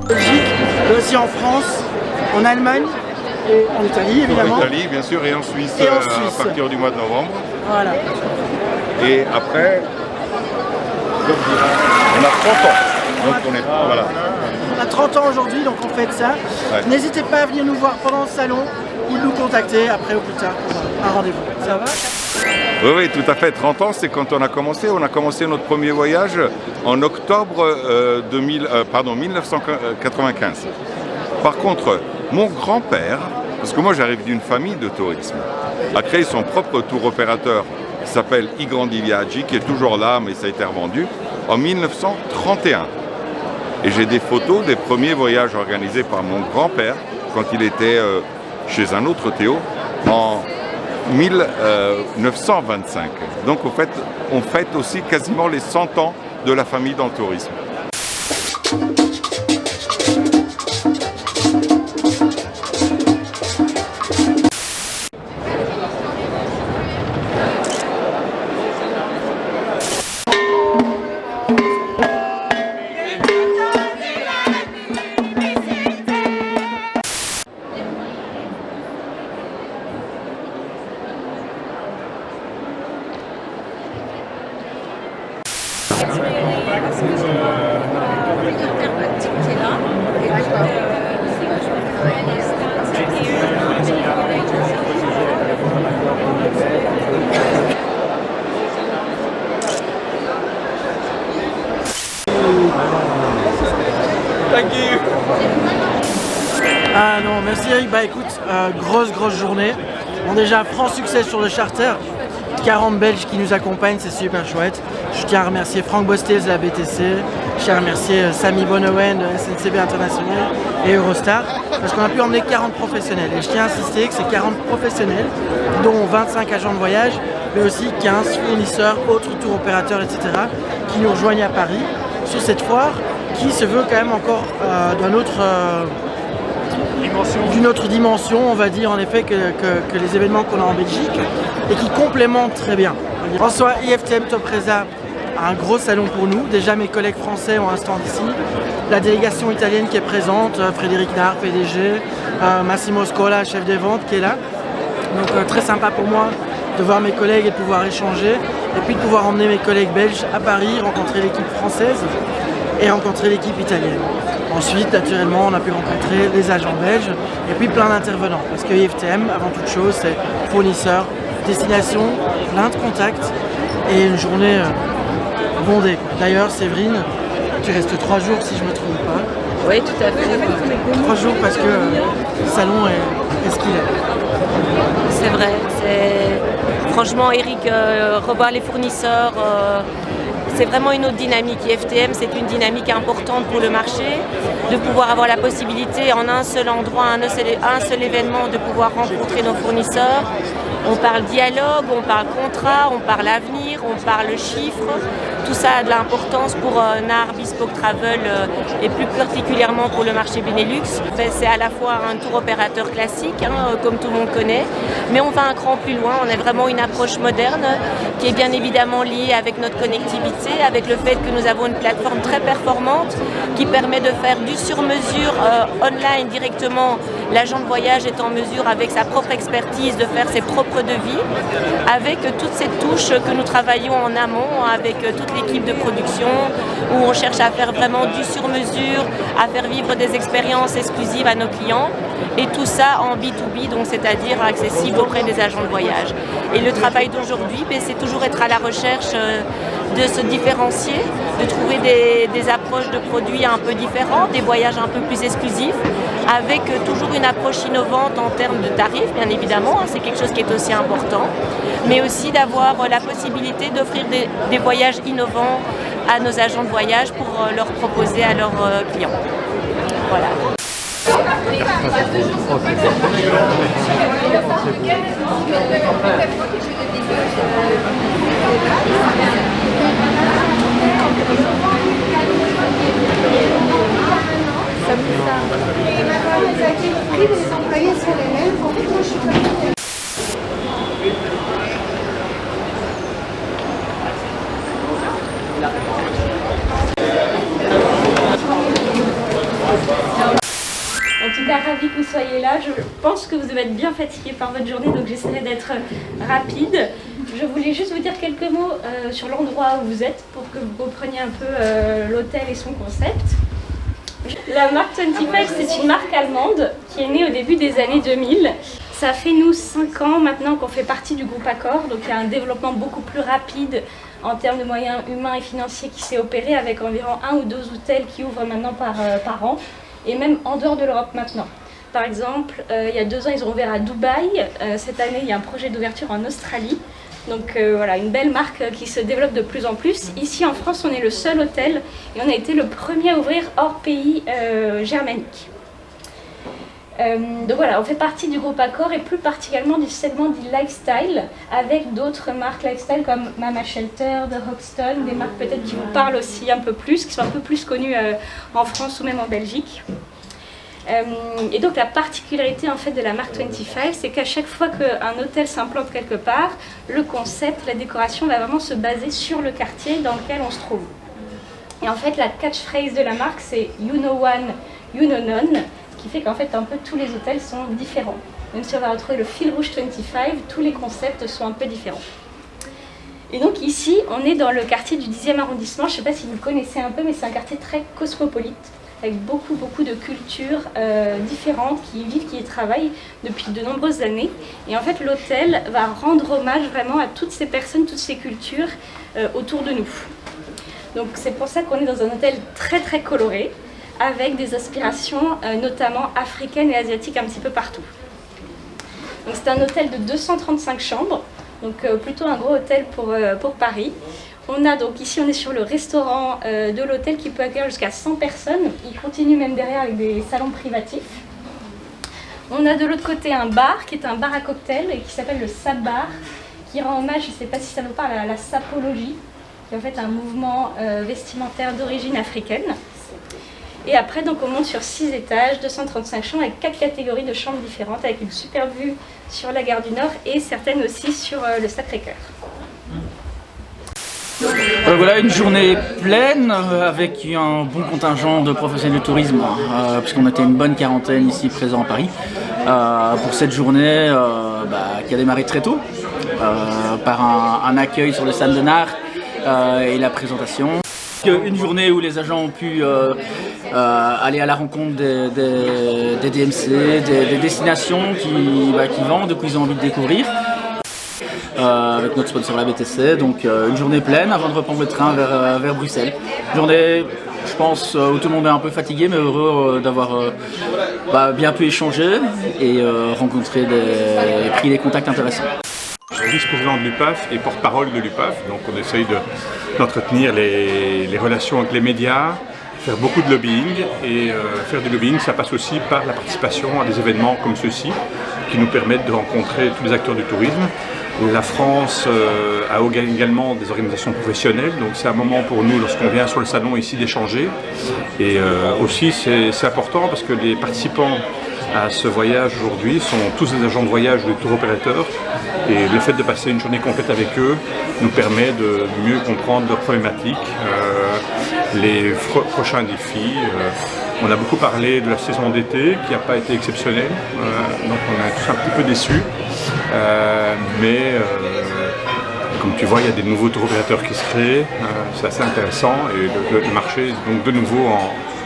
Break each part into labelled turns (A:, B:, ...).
A: Belgique, mais aussi en France, en Allemagne et en Italie évidemment.
B: En Italie bien sûr et en Suisse, à partir du mois de novembre.
A: Voilà.
B: Et après, on a 30 ans. Donc voilà.
A: On a 30 ans aujourd'hui, donc on fête ça.
B: Ouais.
A: N'hésitez pas à venir nous voir pendant le salon ou nous contacter après ou plus tard pour un rendez-vous. Ça va ?
B: Oui, tout à fait. 30 ans, c'est quand on a commencé. On a commencé notre premier voyage en octobre 1995. Par contre, mon grand-père, parce que moi j'arrive d'une famille de tourisme, a créé son propre tour opérateur qui s'appelle I Grandi Viaggi, qui est toujours là, mais ça a été revendu, en 1931. Et j'ai des photos des premiers voyages organisés par mon grand-père quand il était chez un autre Théo en 1925. Donc en fait, on fête aussi quasiment les 100 ans de la famille dans le tourisme.
A: Ah non, merci Eric. Bah écoute, grosse journée. Bon déjà, franc succès sur le charter. 40 Belges qui nous accompagnent, c'est super chouette. Je tiens à remercier Franck Bostez de la BTC. Je tiens à remercier Samy Bonowen de SNCB International et Eurostar. Parce qu'on a pu emmener 40 professionnels. Et je tiens à insister que c'est 40 professionnels, dont 25 agents de voyage, mais aussi 15 fournisseurs, autres tours opérateurs, etc. qui nous rejoignent à Paris sur cette foire qui se veut quand même encore d'une autre dimension, on va dire en effet que les événements qu'on a en Belgique et qui complémentent très bien. En soi, IFTM Top Resa a un gros salon pour nous. Déjà mes collègues français ont un stand ici, la délégation italienne qui est présente, Frédéric Nard, PDG, Massimo Scola, chef des ventes qui est là. Donc très sympa pour moi de voir mes collègues et de pouvoir échanger et puis de pouvoir emmener mes collègues belges à Paris, rencontrer l'équipe française et rencontrer l'équipe italienne. Ensuite, naturellement, on a pu rencontrer les agents belges et puis plein d'intervenants. Parce que IFTM, avant toute chose, c'est fournisseur, destination, plein de contacts et une journée bondée. D'ailleurs, Séverine, tu restes 3 jours si je ne me trompe pas.
C: Oui, tout à fait.
A: 3 jours parce que le salon est ce qu'il est.
C: C'est vrai. Franchement, Eric, revoir les fournisseurs, c'est vraiment une autre dynamique. IFTM, c'est une dynamique importante pour le marché, de pouvoir avoir la possibilité en un seul endroit, un seul événement, de pouvoir rencontrer nos fournisseurs. On parle dialogue, on parle contrat, on parle avenir, on parle chiffres. Tout ça a de l'importance pour NAR, Bespoke Travel et plus particulièrement pour le marché Benelux. C'est à la fois un tour opérateur classique, comme tout le monde connaît, mais on va un cran plus loin. On a vraiment une approche moderne qui est bien évidemment liée avec notre connectivité, avec le fait que nous avons une plateforme très performante qui permet de faire du sur-mesure online directement. L'agent de voyage est en mesure, avec sa propre expertise, de faire ses propres devis, avec toutes ces touches que nous travaillons en amont, avec toute l'équipe de production, où on cherche à faire vraiment du sur-mesure, à faire vivre des expériences exclusives à nos clients, et tout ça en B2B, donc c'est-à-dire accessible auprès des agents de voyage. Et le travail d'aujourd'hui, c'est toujours être à la recherche de se différencier, de trouver des approches de produits un peu différentes, des voyages un peu plus exclusifs, avec toujours une approche innovante en termes de tarifs, bien évidemment, c'est quelque chose qui est aussi important, mais aussi d'avoir la possibilité d'offrir des voyages innovants à nos agents de voyage pour leur proposer à leurs clients. Voilà.
D: Les prix des employés sont les mêmes. En fait, moi, je suis comme...
E: tout cas, ravie que vous soyez là. Je pense que vous devez être bien fatigués par votre journée, donc j'essaierai d'être rapide. Je voulais juste vous dire quelques mots sur l'endroit où vous êtes pour que vous compreniez un peu l'hôtel et son concept. La marque 25, c'est une marque allemande qui est née au début des années 2000. Ça fait nous 5 ans maintenant qu'on fait partie du groupe Accor, donc il y a un développement beaucoup plus rapide en termes de moyens humains et financiers qui s'est opéré avec environ 1 ou 2 hôtels qui ouvrent maintenant par an, et même en dehors de l'Europe maintenant. Par exemple, il y a 2 ans, ils ont ouvert à Dubaï. Cette année, il y a un projet d'ouverture en Australie. Donc voilà, une belle marque qui se développe de plus en plus. Ici en France, on est le seul hôtel et on a été le premier à ouvrir hors pays germanique. Donc voilà, on fait partie du groupe Accor et plus particulièrement du segment du lifestyle avec d'autres marques lifestyle comme Mama Shelter, The Hoxton, des marques peut-être qui vous parlent aussi un peu plus, qui sont un peu plus connues en France ou même en Belgique. Et donc la particularité en fait de la marque 25, c'est qu'à chaque fois qu'un hôtel s'implante quelque part, le concept, la décoration va vraiment se baser sur le quartier dans lequel on se trouve. Et en fait la catchphrase de la marque c'est You know one, you know none, qui fait qu'en fait un peu tous les hôtels sont différents. Même si on va retrouver le fil rouge 25, tous les concepts sont un peu différents. Et donc ici, on est dans le quartier du 10e arrondissement, je ne sais pas si vous le connaissez un peu, mais c'est un quartier très cosmopolite, avec beaucoup de cultures différentes qui y vivent, qui y travaillent depuis de nombreuses années. Et en fait, l'hôtel va rendre hommage vraiment à toutes ces personnes, toutes ces cultures autour de nous. Donc c'est pour ça qu'on est dans un hôtel très coloré, avec des aspirations notamment africaines et asiatiques un petit peu partout. Donc c'est un hôtel de 235 chambres, donc plutôt un gros hôtel pour Paris. On a donc ici, on est sur le restaurant de l'hôtel qui peut accueillir jusqu'à 100 personnes. Il continue même derrière avec des salons privatifs. On a de l'autre côté un bar qui est un bar à cocktail et qui s'appelle le Sap Bar, qui rend hommage, je ne sais pas si ça vous parle, à la sapologie, qui est en fait un mouvement vestimentaire d'origine africaine. Et après, donc, on monte sur 6 étages, 235 chambres avec 4 catégories de chambres différentes, avec une super vue sur la gare du Nord et certaines aussi sur le Sacré-Cœur.
F: Voilà une journée pleine avec un bon contingent de professionnels du tourisme puisqu'on était une bonne quarantaine ici présents à Paris pour cette journée qui a démarré très tôt par un accueil sur le Sam de Nard et la présentation. Une journée où les agents ont pu aller à la rencontre des DMC, des destinations qui vendent, que ils ont envie de découvrir. Avec notre sponsor la BTC, donc une journée pleine avant de reprendre le train vers Bruxelles. Une journée, je pense, où tout le monde est un peu fatigué mais heureux d'avoir bien pu échanger et rencontrer pris des contacts intéressants.
G: Je suis vice-président de l'UPAF et porte-parole de l'UPAF, donc on essaye d'entretenir les relations avec les médias, faire beaucoup de lobbying et faire du lobbying ça passe aussi par la participation à des événements comme ceux-ci qui nous permettent de rencontrer tous les acteurs du tourisme. La France a également des organisations professionnelles, donc c'est un moment pour nous, lorsqu'on vient sur le salon ici, d'échanger. Et aussi, c'est important parce que les participants à ce voyage aujourd'hui sont tous des agents de voyage ou des tour opérateurs. Et le fait de passer une journée complète avec eux nous permet de mieux comprendre leurs problématiques, les prochains défis. On a beaucoup parlé de la saison d'été qui n'a pas été exceptionnelle, donc on est tous un petit peu déçus. Mais comme tu vois, il y a des nouveaux tour opérateurs qui se créent, c'est assez intéressant et le marché est donc de nouveau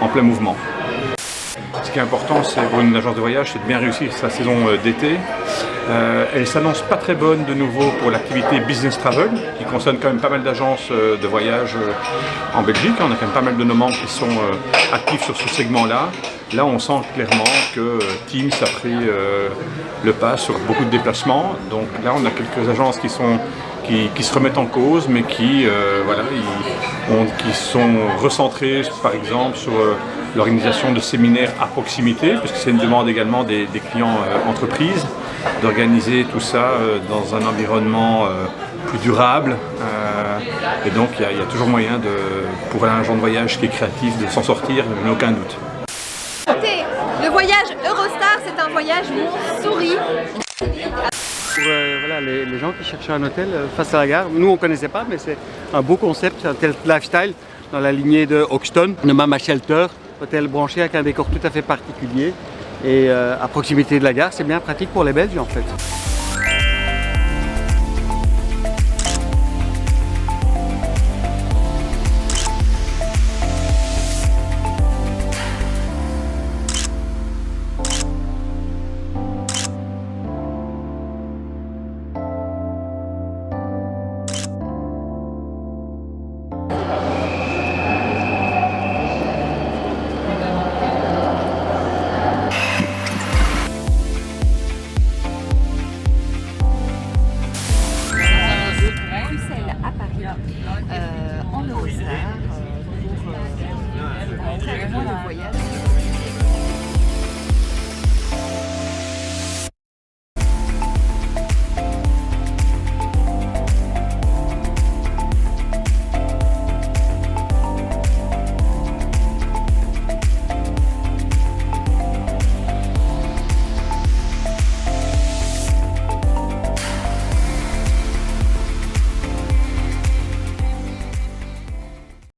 G: en plein mouvement. Ce qui est important pour une agence de voyage, c'est de bien réussir sa saison d'été. Elle s'annonce pas très bonne de nouveau pour l'activité business travel, qui concerne quand même pas mal d'agences de voyage en Belgique. On a quand même pas mal de nos membres qui sont actifs sur ce segment-là. Là, on sent clairement que Teams a pris le pas sur beaucoup de déplacements. Donc là, on a quelques agences qui se remettent en cause, mais qui sont recentrées, par exemple, sur l'organisation de séminaires à proximité, puisque c'est une demande également des clients entreprises, d'organiser tout ça dans un environnement plus durable. Et donc, il y a toujours moyen, pour un agent de voyage qui est créatif, de s'en sortir, je n'ai aucun doute.
H: Le voyage Eurostar, c'est un voyage où on sourit.
I: Pour les gens qui cherchaient un hôtel face à la gare, nous on ne connaissait pas, mais c'est un beau concept, un tel lifestyle dans la lignée de Hoxton, de Mama Shelter, hôtel branché avec un décor tout à fait particulier Et à proximité de la gare, c'est bien pratique pour les Belges en fait.